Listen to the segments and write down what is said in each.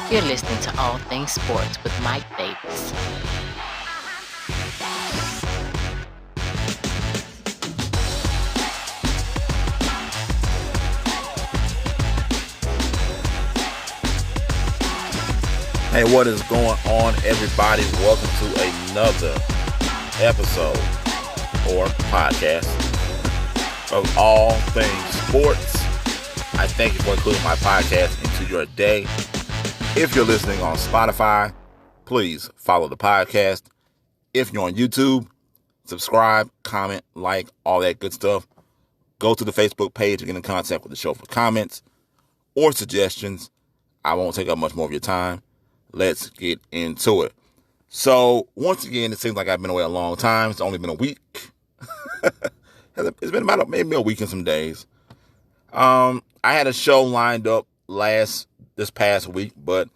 You're listening to All Things Sports with Mike Davis. Hey, what is going on, everybody? Welcome to another episode or podcast of All Things Sports. I thank you for including my podcast into your day. If you're listening on Spotify, please follow the podcast. If you're on YouTube, subscribe, comment, like, all that good stuff. Go to the Facebook page to get in contact with the show for comments or suggestions. I won't take up much more of your time. Let's get into it. So, once again, it seems like I've been away a long time. It's only been a week. It's been about maybe a week and some days. I had a show lined up this past week, but,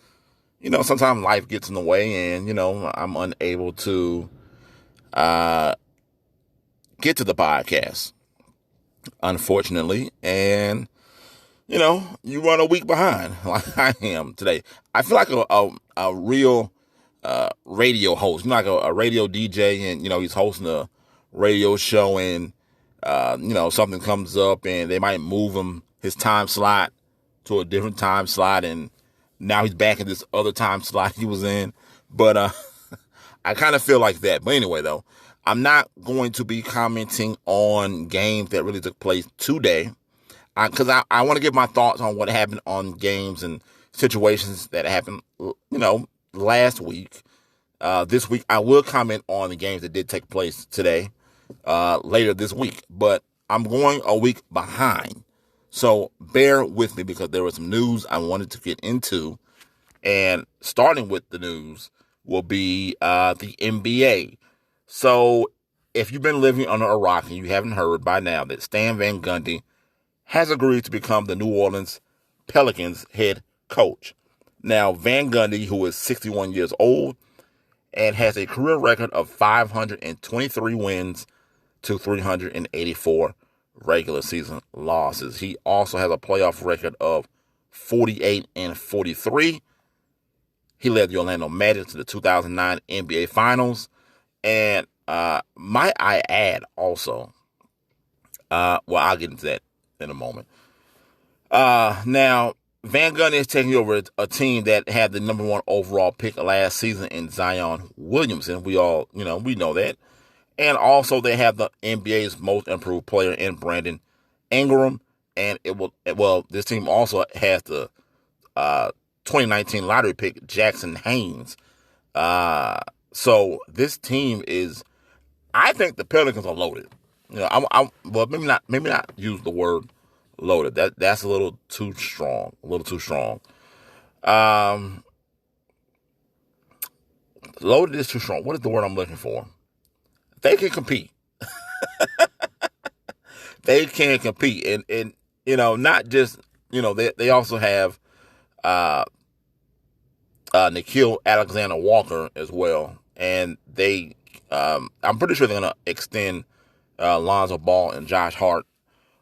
sometimes life gets in the way and, I'm unable to get to the podcast, unfortunately. And you run a week behind like I am today. I feel like a real radio host, like a radio DJ, and, he's hosting a radio show and, something comes up and they might move his time slot to a different time slot. And now he's back in this other time slot he was in. But I kind of feel like that. But anyway, though, I'm not going to be commenting on games that really took place today. Because I want to give my thoughts on what happened on games and situations that happened, last week. This week, I will comment on the games that did take place today, later this week. But I'm going a week behind. So bear with me because there was some news I wanted to get into. And starting with the news will be the NBA. So if you've been living under a rock and you haven't heard by now that Stan Van Gundy has agreed to become the New Orleans Pelicans head coach. Now, Van Gundy, who is 61 years old and has a career record of 523 wins to 384 regular season losses. He also has a playoff record of 48-43. He led the Orlando Magic to the 2009 NBA Finals. And might I add also, I'll get into that in a moment. Now, Van Gundy is taking over a team that had the number one overall pick last season in Zion Williamson. We all, we know that. And also they have the NBA's most improved player in Brandon Ingram. And this team also has the 2019 lottery pick, Jackson Haynes. So this team I think the Pelicans are loaded. Maybe not use the word loaded. That's a little too strong. Loaded is too strong. What is the word I'm looking for? They can compete. They can compete, and not just they also have Nickeil Alexander-Walker as well, and they I'm pretty sure they're gonna extend Lonzo Ball and Josh Hart,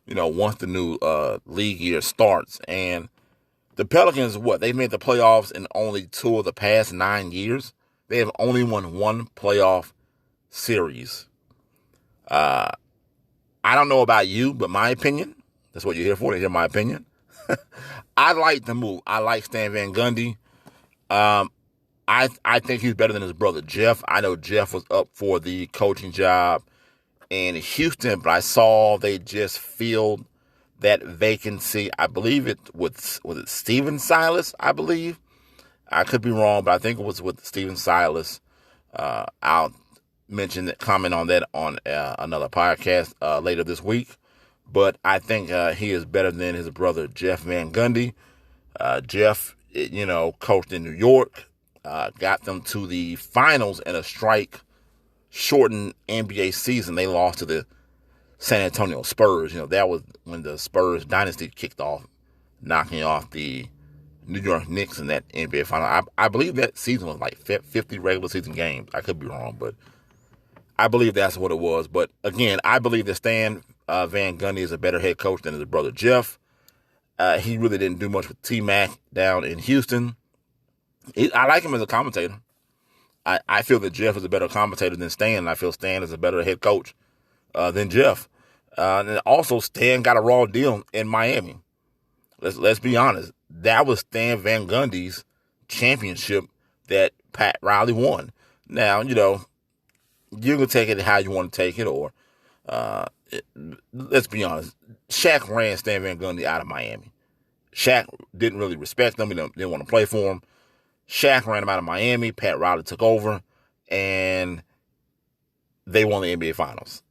once the new league year starts. And the Pelicans, they made the playoffs in only 2 of the past 9 years. They have only won 1 playoff series. I don't know about you, but my opinion, that's what you're here for, to hear my opinion. I like the move. I like Stan Van Gundy. I think he's better than his brother Jeff. I know Jeff was up for the coaching job in Houston, but I saw they just filled that vacancy. I believe was it Steven Silas, I believe. I could be wrong, but I think it was with Steven Silas. I'll comment on that on another podcast later this week. But I think he is better than his brother Jeff Van Gundy. Jeff, coached in New York, got them to the finals in a strike-shortened NBA season. They lost to the San Antonio Spurs. That was when the Spurs dynasty kicked off, knocking off the New York Knicks in that NBA final. I believe that season was like 50 regular season games. I could be wrong, but I believe that's what it was. But again, I believe that Stan Van Gundy is a better head coach than his brother Jeff. He really didn't do much with TMac down in Houston. I like him as a commentator. I feel that Jeff is a better commentator than Stan, and I feel Stan is a better head coach than Jeff. And also, Stan got a raw deal in Miami. Let's be honest. That was Stan Van Gundy's championship that Pat Riley won. Now, you can take it how you want to take it, or let's be honest. Shaq ran Stan Van Gundy out of Miami. Shaq didn't really respect him. He didn't want to play for him. Shaq ran him out of Miami. Pat Riley took over, and they won the NBA Finals.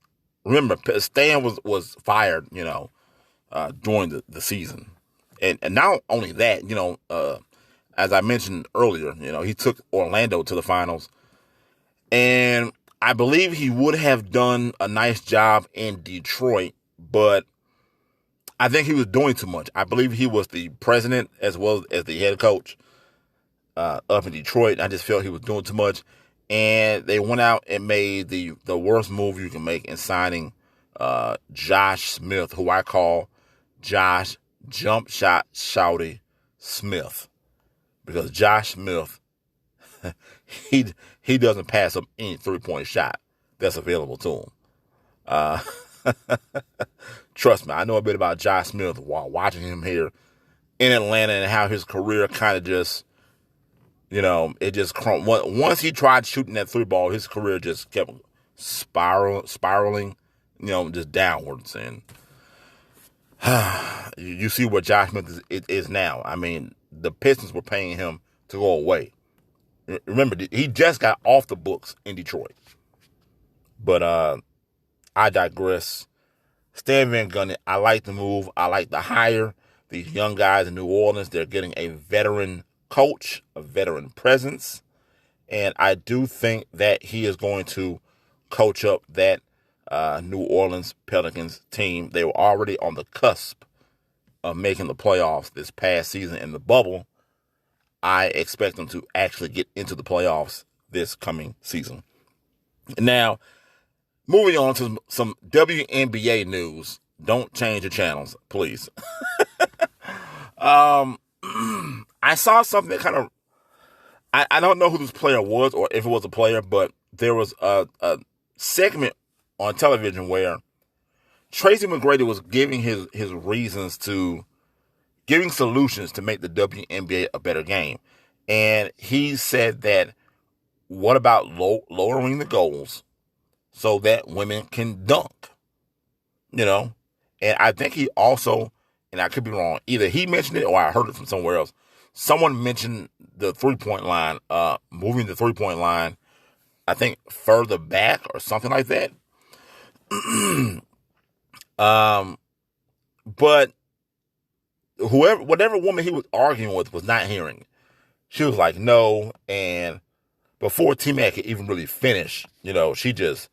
Remember, Stan was fired, during the season. And not only that, as I mentioned earlier, he took Orlando to the finals. And I believe he would have done a nice job in Detroit, but I think he was doing too much. I believe he was the president as well as the head coach up in Detroit. I just felt he was doing too much. And they went out and made the worst move you can make in signing Josh Smith, who I call Josh Jump Shot Shouty Smith. Because Josh Smith, he doesn't pass up any three-point shot that's available to him. Trust me, I know a bit about Josh Smith while watching him here in Atlanta and how his career kind of just, it just once he tried shooting that three ball, his career just kept spiraling, just downwards. And you see what Josh Smith is now. I mean, the Pistons were paying him to go away. Remember, he just got off the books in Detroit. But I digress. Stan Van Gundy, I like the move. I like the hire. These young guys in New Orleans, they're getting a veteran coach, a veteran presence. And I do think that he is going to coach up that New Orleans Pelicans team. They were already on the cusp of making the playoffs this past season in the bubble. I expect them to actually get into the playoffs this coming season. Now, moving on to some WNBA news. Don't change your channels, please. I saw something that kind of, I don't know who this player was or if it was a player, but there was a segment on television where Tracy McGrady was giving his reasons giving solutions to make the WNBA a better game. And he said that, what about lowering the goals so that women can dunk? And I think he also, and I could be wrong, either he mentioned it or I heard it from somewhere else. Someone mentioned the three-point line, moving the three-point line, I think further back or something like that. But whatever woman he was arguing with was not hearing. She was like, no. And before TMac could even really finish, she just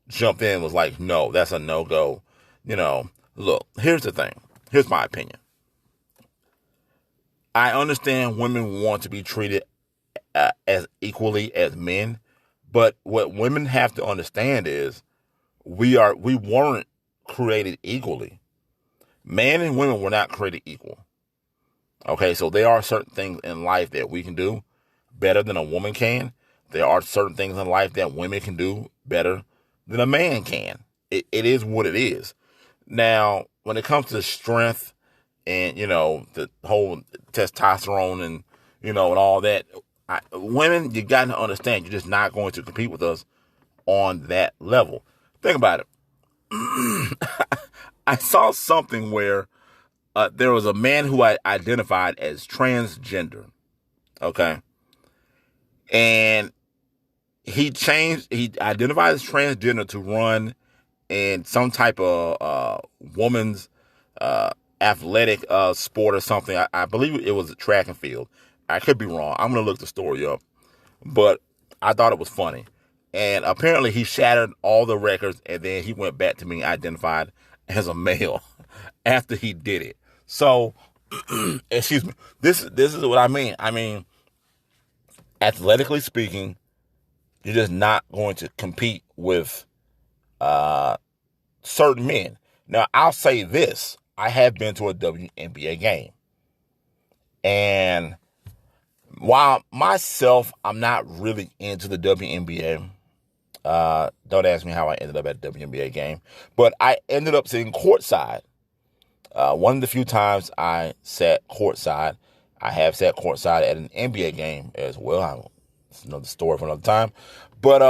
jumped in and was like, no, that's a no-go. Look, here's the thing. Here's my opinion. I understand women want to be treated as equally as men, but what women have to understand is we weren't created equally. Men and women were not created equal. Okay, so there are certain things in life that we can do better than a woman can. There are certain things in life that women can do better than a man can. It is what it is. Now, when it comes to strength and, the whole testosterone and, and all that, women, you got to understand, you're just not going to compete with us on that level. Think about it. I saw something where there was a man who I identified as transgender, okay? And he identified as transgender to run in some type of woman's athletic sport or something. I believe it was a track and field. I could be wrong. I'm going to look the story up. But I thought it was funny. And apparently he shattered all the records, and then he went back to being identified as a male after he did it. So, excuse me, this is what I mean. I mean, athletically speaking, you're just not going to compete with certain men. Now, I'll say this. I have been to a WNBA game. And While myself, I'm not really into the WNBA. Don't ask me how I ended up at the WNBA game, but I ended up sitting courtside. One of the few times I sat courtside. I have sat courtside at an NBA game as well. It's another story for another time. But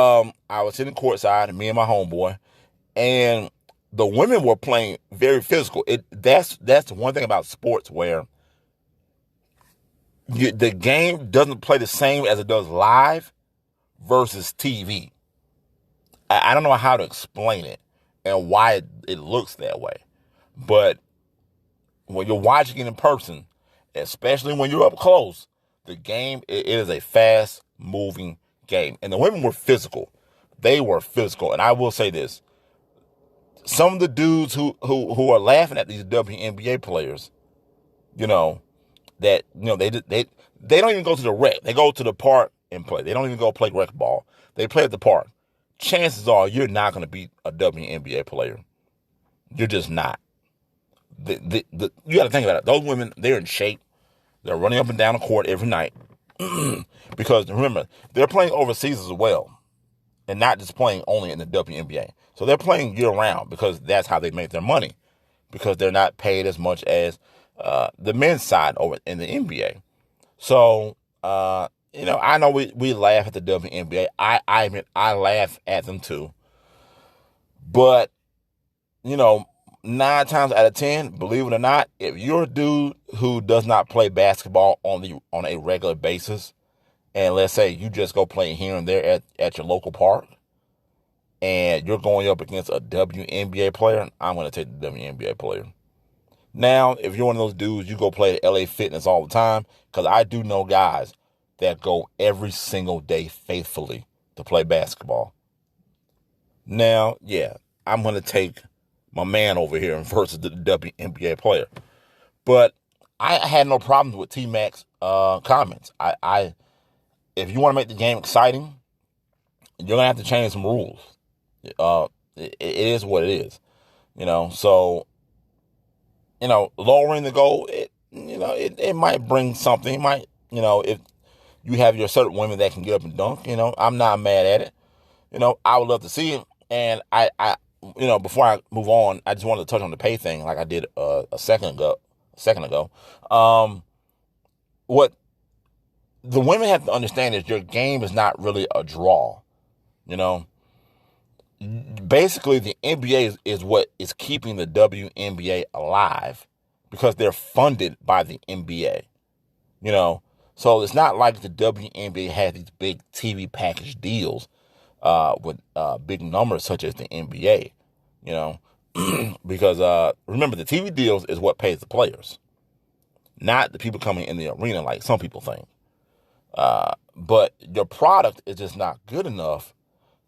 I was sitting courtside, me and my homeboy, and the women were playing very physical. That's the one thing about sports where the game doesn't play the same as it does live versus TV. I don't know how to explain it and why it looks that way. But when you're watching it in person, especially when you're up close, the game, it is a fast-moving game. And the women were physical. They were physical. And I will say this. Some of the dudes who are laughing at these WNBA players, that they don't even go to the rec. They go to the park and play. They don't even go play rec ball. They play at the park. Chances are you're not going to beat a WNBA player. You're just not. You got to think about it. Those women, they're in shape. They're running up and down the court every night. Because remember, they're playing overseas as well. And not just playing only in the WNBA. So they're playing year-round because that's how they make their money. Because they're not paid as much as the men's side over in the NBA. So, I know we laugh at the WNBA. I admit I laugh at them too. But, 9 times out of 10, believe it or not, if you're a dude who does not play basketball on a regular basis, and let's say you just go play here and there at your local park, and you're going up against a WNBA player, I'm going to take the WNBA player. Now, if you're one of those dudes, you go play at LA Fitness all the time, because I do know guys that go every single day faithfully to play basketball. Now, yeah, I'm going to take my man over here versus the WNBA player. But I had no problems with TMac's comments. If you want to make the game exciting, you're going to have to change some rules. It is what it is. So, lowering the goal, it might bring something. It might, if you have your certain women that can get up and dunk, I'm not mad at it. I would love to see it. And I before I move on, I just wanted to touch on the pay thing like I did a second ago. What the women have to understand is your game is not really a draw. Basically, the NBA is what is keeping the WNBA alive because they're funded by the NBA. So it's not like the WNBA has these big TV package deals with big numbers such as the NBA. Because remember, the TV deals is what pays the players, not the people coming in the arena like some people think. But your product is just not good enough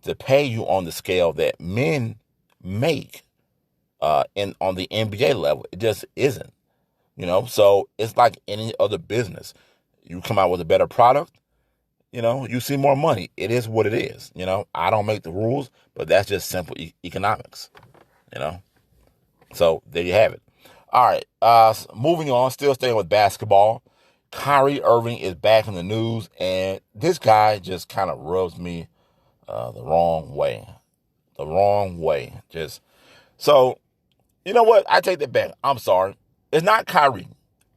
to pay you on the scale that men make on the NBA level. It just isn't. So it's like any other business. You come out with a better product, you see more money. It is what it is. I don't make the rules, but that's just simple economics. So there you have it. All right. Moving on, still staying with basketball. Kyrie Irving is back in the news, and this guy just kind of rubs me the wrong way. So, you know what? I take that back. I'm sorry. It's not Kyrie.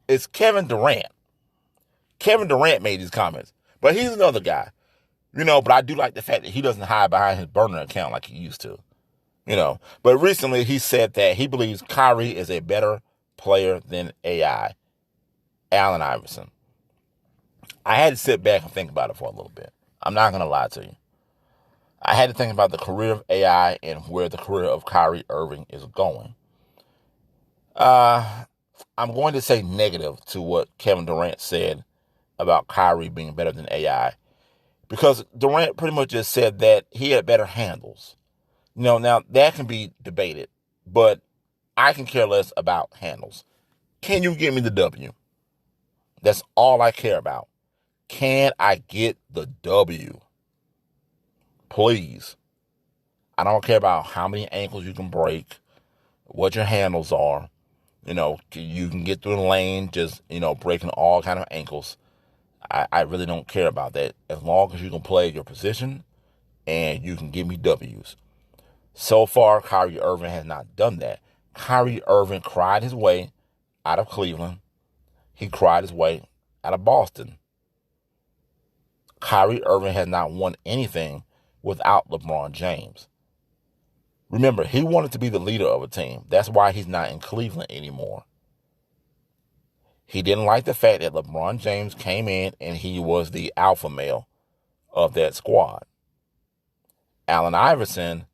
It's Kevin Durant. Kevin Durant made these comments, but he's another guy. But I do like the fact that he doesn't hide behind his burner account like he used to. But recently he said that he believes Kyrie is a better player than AI, Allen Iverson. I had to sit back and think about it for a little bit. I'm not going to lie to you. I had to think about the career of AI and where the career of Kyrie Irving is going. I'm going to say negative to what Kevin Durant said about Kyrie being better than AI, because Durant pretty much just said that he had better handles. Now that can be debated, but I can care less about handles. Can you give me the W? That's all I care about. Can I get the W? Please. I don't care about how many ankles you can break, what your handles are. You can get through the lane just, breaking all kind of ankles. I really don't care about that as long as you can play your position and you can give me W's. So far, Kyrie Irving has not done that. Kyrie Irving cried his way out of Cleveland. He cried his way out of Boston. Kyrie Irving has not won anything without LeBron James. Remember, he wanted to be the leader of a team. That's why he's not in Cleveland anymore. He didn't like the fact that LeBron James came in and he was the alpha male of that squad. Allen Iverson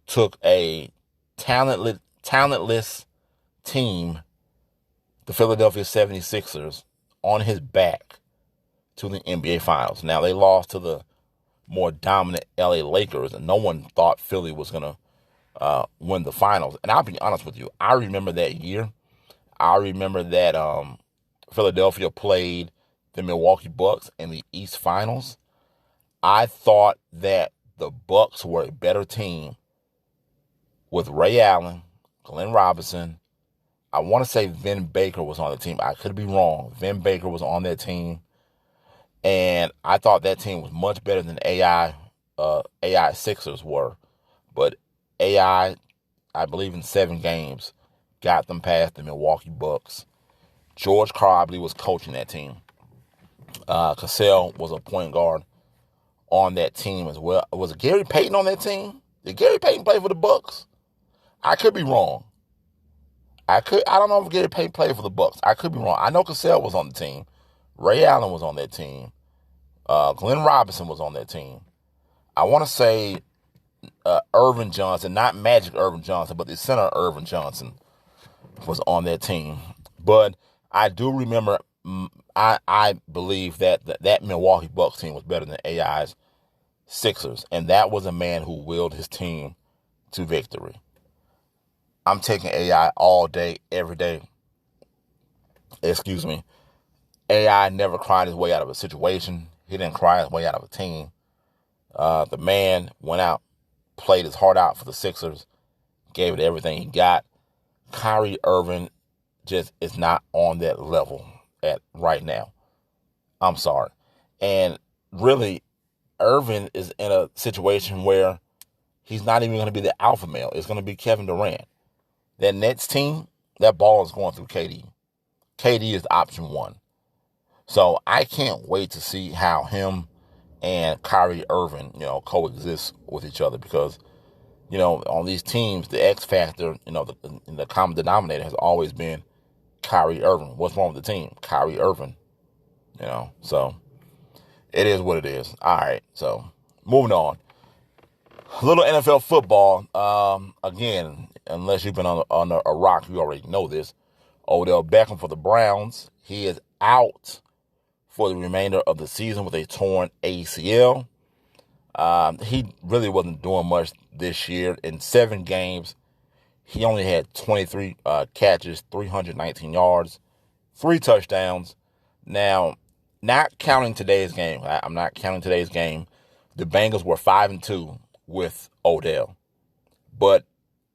took a talentless team, the Philadelphia 76ers, on his back to the NBA Finals. Now, they lost to the more dominant LA Lakers, and no one thought Philly was going to win the finals. And I'll be honest with you, I remember that year. I remember that Philadelphia played the Milwaukee Bucks in the East Finals. I thought that the Bucks were a better team with Ray Allen, Glenn Robinson. I want to say Vin Baker was on the team. I could be wrong. Vin Baker was on that team. And I thought that team was much better than AI Sixers were. But AI, I believe in 7 games, got them past the Milwaukee Bucks. George Karl, I believe, was coaching that team. Cassell was a point guard on that team as well. Was Gary Payton on that team? Did Gary Payton play for the Bucks? I could be wrong. I don't know if Gary Payton played for the Bucks. I could be wrong. I know Cassell was on the team. Ray Allen was on that team. Glenn Robinson was on that team. I want to say Irvin Johnson, not Magic Irvin Johnson, but the center Irvin Johnson was on that team. But I do remember, I believe that Milwaukee Bucks team was better than AI's Sixers. And that was a man who willed his team to victory. I'm taking AI all day, every day. Excuse me. AI never cried his way out of a situation. He didn't cry his way out of a team. The man went out, played his heart out for the Sixers, gave it everything he got. Kyrie Irving just is not on that level at right now. I'm sorry. And really, Irving is in a situation where he's not even going to be the alpha male. It's going to be Kevin Durant. That Nets team, that ball is going through KD. KD is option 1. So I can't wait to see how him and Kyrie Irving, coexist with each other because, on these teams, the X factor, the common denominator has always been Kyrie Irving. What's wrong with the team? Kyrie Irving, so it is what it is. All right. So moving on. A little NFL football. Again, unless you've been on a rock, you already know this. Odell Beckham for the Browns. He is out for the remainder of the season with a torn ACL. He really wasn't doing much this year. In 7 games, he only had 23 catches, 319 yards, 3 touchdowns. Now, not counting today's game. I'm not counting today's game. The Bengals were 5-2 with Odell. But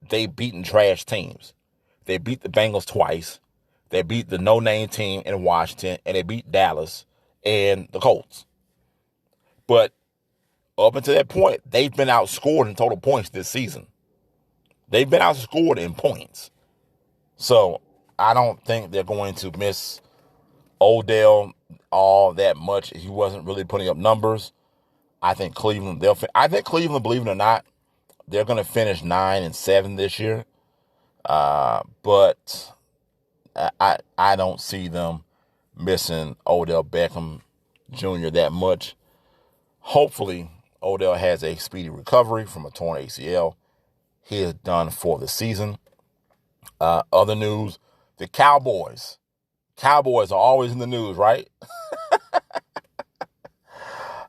they beaten trash teams. They beat the Bengals twice. They beat the no-name team in Washington, and they beat Dallas and the Colts. But up until that point, they've been outscored in total points this season. They've been outscored in points. So I don't think they're going to miss Odell all that much. He wasn't really putting up numbers. I think Cleveland, believe it or not, they're going to finish 9-7 this year. But I don't see them missing Odell Beckham Jr. that much. Hopefully, Odell has a speedy recovery from a torn ACL. He is done for the season. Other news, the Cowboys. Cowboys are always in the news, right?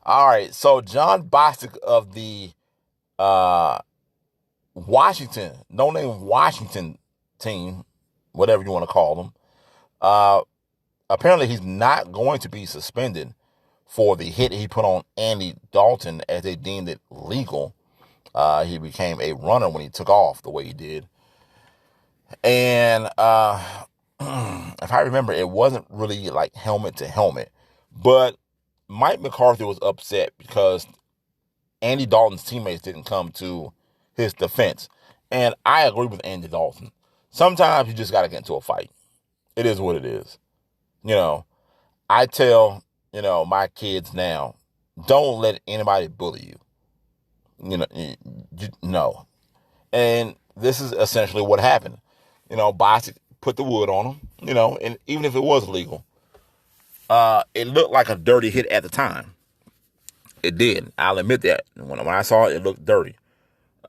All right, so John Bostic of the no-name Washington team, whatever you want to call them, apparently he's not going to be suspended for the hit he put on Andy Dalton as they deemed it legal. He became a runner when he took off the way he did. And if I remember, it wasn't really like helmet to helmet, But Mike McCarthy was upset because Andy Dalton's teammates didn't come to his defense. And I agree with Andy Dalton. Sometimes you just got to get into a fight. It is what it is. I tell, my kids now, don't let anybody bully you. No. And this is essentially what happened. Bostic put the wood on him, and even if it was illegal, it looked like a dirty hit at the time. It did. I'll admit that. When I saw it, it looked dirty.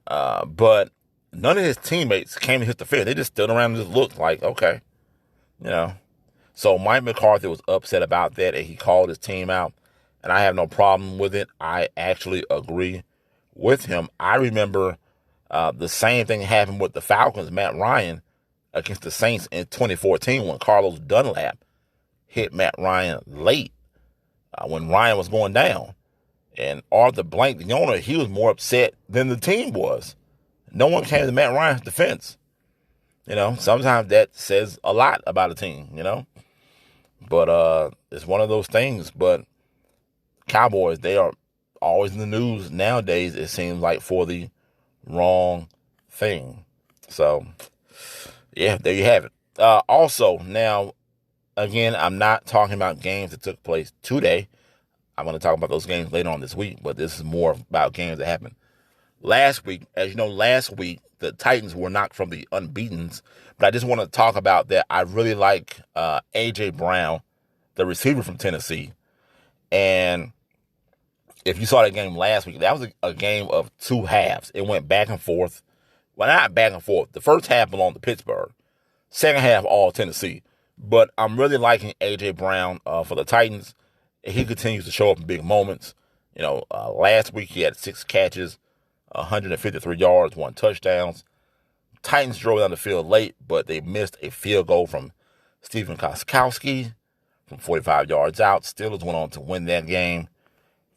But none of his teammates came to his defense. They just stood around and just looked like, okay. So Mike McCarthy was upset about that, and he called his team out. And I have no problem with it. I actually agree with him. I remember the same thing happened with the Falcons, Matt Ryan, against the Saints in 2014 when Carlos Dunlap hit Matt Ryan late when Ryan was going down. And Arthur Blank, the owner, he was more upset than the team was. No one came to Matt Ryan's defense. Sometimes that says a lot about a team, But it's one of those things. But Cowboys, they are always in the news nowadays, it seems like, for the wrong thing. So, yeah, there you have it. Also, now, again, I'm not talking about games that took place today. I'm going to talk about those games later on this week, but this is more about games that happened last week. As you know, last week, the Titans were knocked from the unbeatens, but I just want to talk about that. I really like A.J. Brown, the receiver from Tennessee. And if you saw that game last week, that was a game of two halves. It went back and forth. Well, not back and forth. The first half belonged to Pittsburgh. Second half, all Tennessee. But I'm really liking A.J. Brown for the Titans. He continues to show up in big moments. Last week he had 6 catches, 153 yards, 1 touchdown. Titans drove down the field late, but they missed a field goal from Stephen Gostkowski from 45 yards out. Steelers went on to win that game.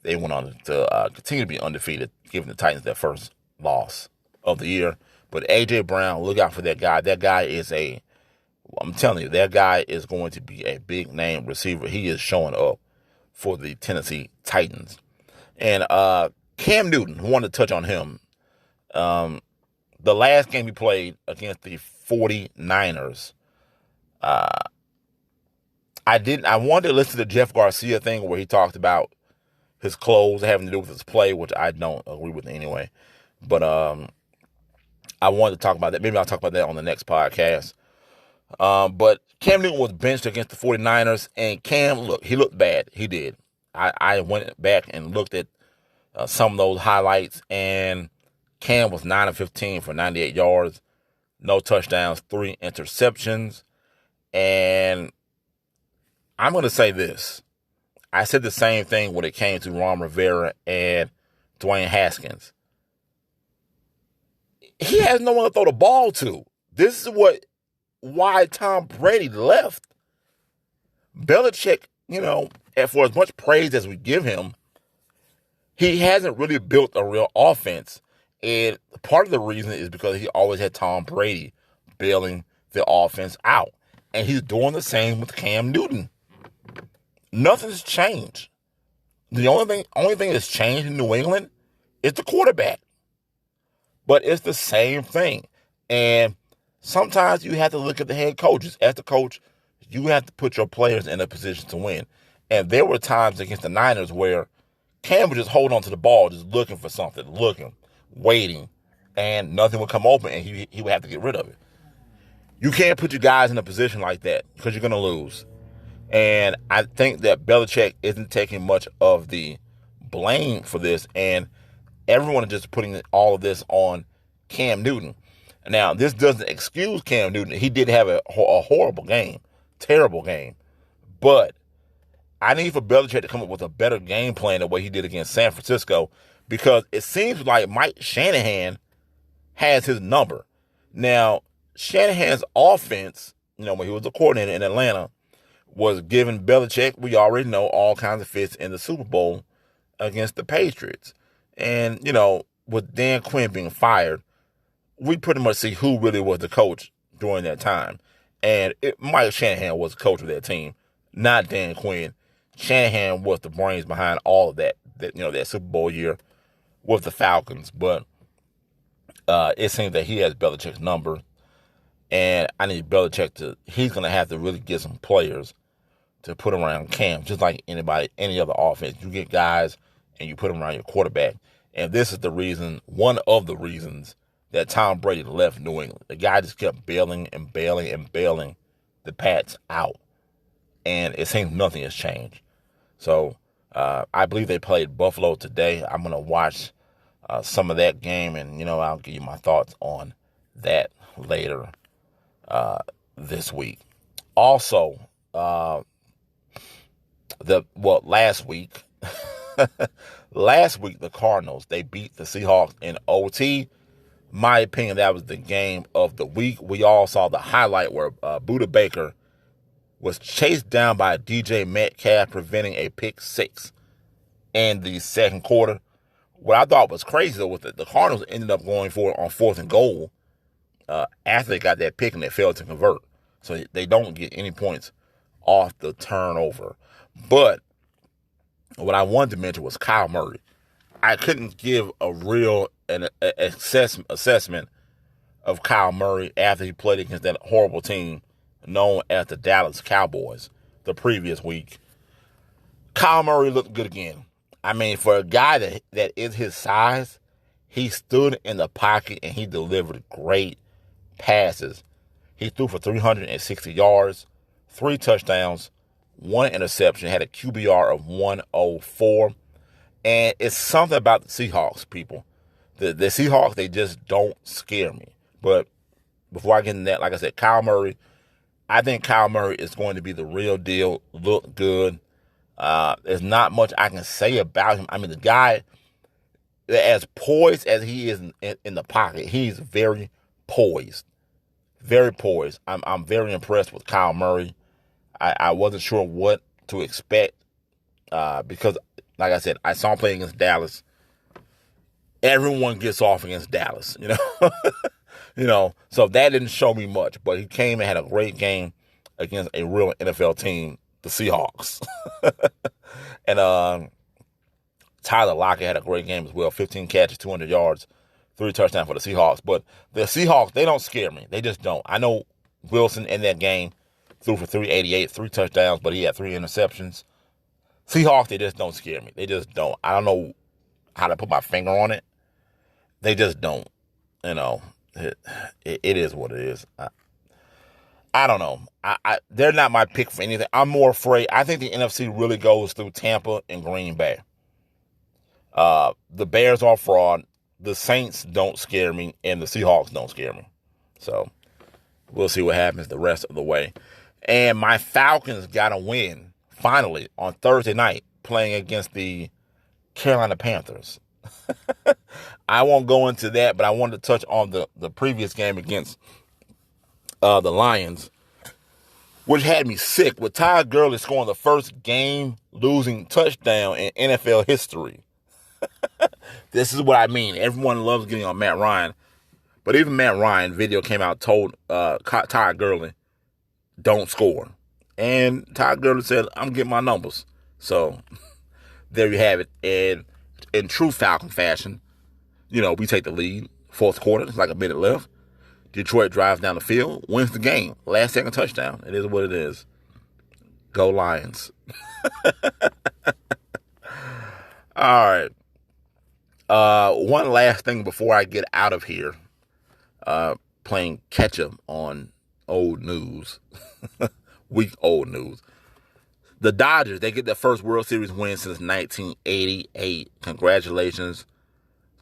They went on to continue to be undefeated, giving the Titans their first loss of the year. But A.J. Brown, look out for that guy. That guy I'm telling you, that guy is going to be a big name receiver. He is showing up for the Tennessee Titans. And Cam Newton, I wanted to touch on him. The last game he played against the 49ers, I wanted to listen to the Jeff Garcia thing where he talked about his clothes having to do with his play, which I don't agree with anyway. But I wanted to talk about that. Maybe I'll talk about that on the next podcast. But Cam Newton was benched against the 49ers, and Cam, he looked bad. He did. I went back and looked at some of those highlights, and Cam was 9 of 15 for 98 yards, no touchdowns, 3 interceptions. And I'm going to say this. I said the same thing when it came to Ron Rivera and Dwayne Haskins. He has no one to throw the ball to. This is why Tom Brady left. Belichick, for as much praise as we give him, he hasn't really built a real offense. And part of the reason is because he always had Tom Brady bailing the offense out. And he's doing the same with Cam Newton. Nothing's changed. The only thing that's changed in New England is the quarterback. But it's the same thing. And sometimes you have to look at the head coaches. As the coach, you have to put your players in a position to win. And there were times against the Niners where Cam would just hold on to the ball, just looking for something, waiting, and nothing would come open, and he would have to get rid of it. You can't put your guys in a position like that because you're going to lose. And I think that Belichick isn't taking much of the blame for this, and everyone is just putting all of this on Cam Newton. Now, this doesn't excuse Cam Newton. He did have a horrible game, terrible game. But I need for Belichick to come up with a better game plan the way he did against San Francisco, because it seems like Mike Shanahan has his number. Now, Shanahan's offense, when he was a coordinator in Atlanta, was giving Belichick, we already know, all kinds of fits in the Super Bowl against the Patriots. And, with Dan Quinn being fired, we pretty much see who really was the coach during that time. And Mike Shanahan was the coach of that team, not Dan Quinn. Shanahan was the brains behind all of that Super Bowl year with the Falcons. But it seems that he has Belichick's number. And I need Belichick he's going to have to really get some players to put around Cam, just like any other offense. You get guys and you put them around your quarterback. And this is one of the reasons that Tom Brady left New England. The guy just kept bailing the Pats out. And it seems nothing has changed. So I believe they played Buffalo today. I'm going to watch some of that game, and, I'll give you my thoughts on that later this week. Also, last week, the Cardinals, they beat the Seahawks in OT. My opinion, that was the game of the week. We all saw the highlight where Budda Baker was chased down by DJ Metcalf, preventing a pick six in the second quarter. What I thought was crazy, though, was that the Cardinals ended up going for it on 4th and goal after they got that pick and they failed to convert. So they don't get any points off the turnover. But what I wanted to mention was Kyle Murray. I couldn't give a real assessment of Kyle Murray after he played against that horrible team known as the Dallas Cowboys the previous week. Kyle Murray looked good again. I mean, for a guy that is his size, he stood in the pocket and he delivered great passes. He threw for 360 yards, 3 touchdowns, 1 interception, had a QBR of 104. And it's something about the Seahawks, people. The Seahawks, they just don't scare me. But before I get into that, like I said, Kyle Murray, I think Kyle Murray is going to be the real deal, look good. There's not much I can say about him. I mean, the guy, as poised as he is in the pocket, he's very poised. Very poised. I'm very impressed with Kyle Murray. I wasn't sure what to expect because, like I said, I saw him play against Dallas. Everyone gets off against Dallas, so that didn't show me much. But he came and had a great game against a real NFL team, the Seahawks. And Tyler Lockett had a great game as well. 15 catches, 200 yards, 3 touchdowns for the Seahawks. But the Seahawks, they don't scare me. They just don't. I know Wilson in that game threw for 388, 3 touchdowns, but he had 3 interceptions. Seahawks, they just don't scare me. They just don't. I don't know how to put my finger on it. They just don't. It is what it is. I don't know. They're not my pick for anything. I'm more afraid. I think the NFC really goes through Tampa and Green Bay. The Bears are fraud. The Saints don't scare me, and the Seahawks don't scare me. So we'll see what happens the rest of the way. And my Falcons got a win, finally, on Thursday night, playing against the Carolina Panthers. I won't go into that, but I wanted to touch on the previous game against the Lions, which had me sick, with Todd Gurley scoring the first game-losing touchdown in NFL history. This is what I mean. Everyone loves getting on Matt Ryan, but even Matt Ryan, video came out, told Todd Gurley, don't score. And Todd Gurley said, I'm getting my numbers. So there you have it. And in true Falcon fashion, we take the lead. 4th quarter, it's like a minute left. Detroit drives down the field, wins the game. Last second touchdown. It is what it is. Go Lions. All right. One last thing before I get out of here. Playing catch up on old news. Week old news. The Dodgers, they get their first World Series win since 1988. Congratulations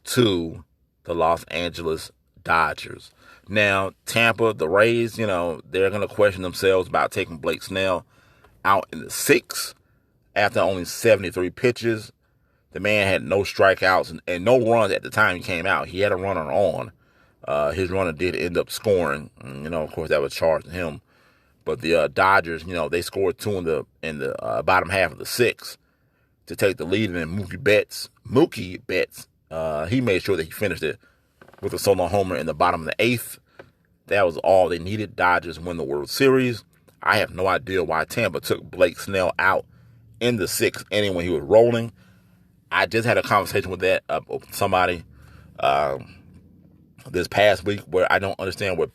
to the Los Angeles Dodgers. Now, Tampa, the Rays, they're going to question themselves about taking Blake Snell out in the 6th after only 73 pitches. The man had no strikeouts and no runs at the time he came out. He had a runner on. His runner did end up scoring. And, of course, that was charged to him. But the Dodgers, they scored 2 in the bottom half of the 6th to take the lead. And then Mookie Betts, he made sure that he finished it with a solo homer in the bottom of the 8th. That was all they needed. Dodgers win the World Series. I have no idea why Tampa took Blake Snell out in the sixth inning when he was rolling. I just had a conversation with with somebody this past week where I don't understand where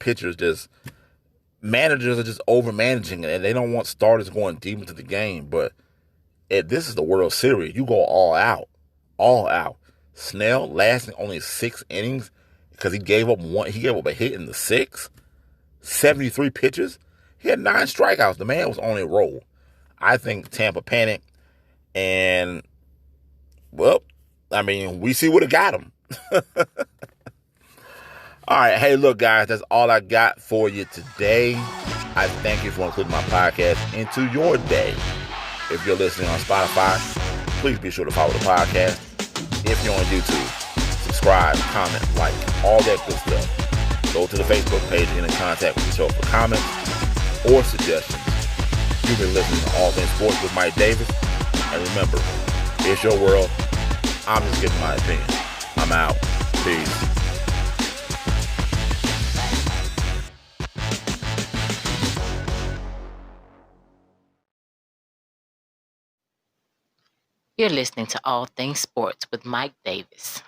managers are just over managing it, and they don't want starters going deep into the game. But this is the World Series. You go all out, all out. Snell lasting only 6 innings because he gave up a hit in the sixth. 73 pitches. He had 9 strikeouts. The man was on a roll. I think Tampa panicked, and well, I mean, we see what it got him. All right. Hey, look, guys, that's all I got for you today. I thank you for including my podcast into your day. If you're listening on Spotify, please be sure to follow the podcast. If you're on YouTube, subscribe, comment, like, all that good stuff. Go to the Facebook page and get in contact with the show for comments or suggestions. You've been listening to All Things Sports with Mike Davis. And remember, it's your world. I'm just giving my opinion. I'm out. Peace. You're listening to All Things Sports with Mike Davis.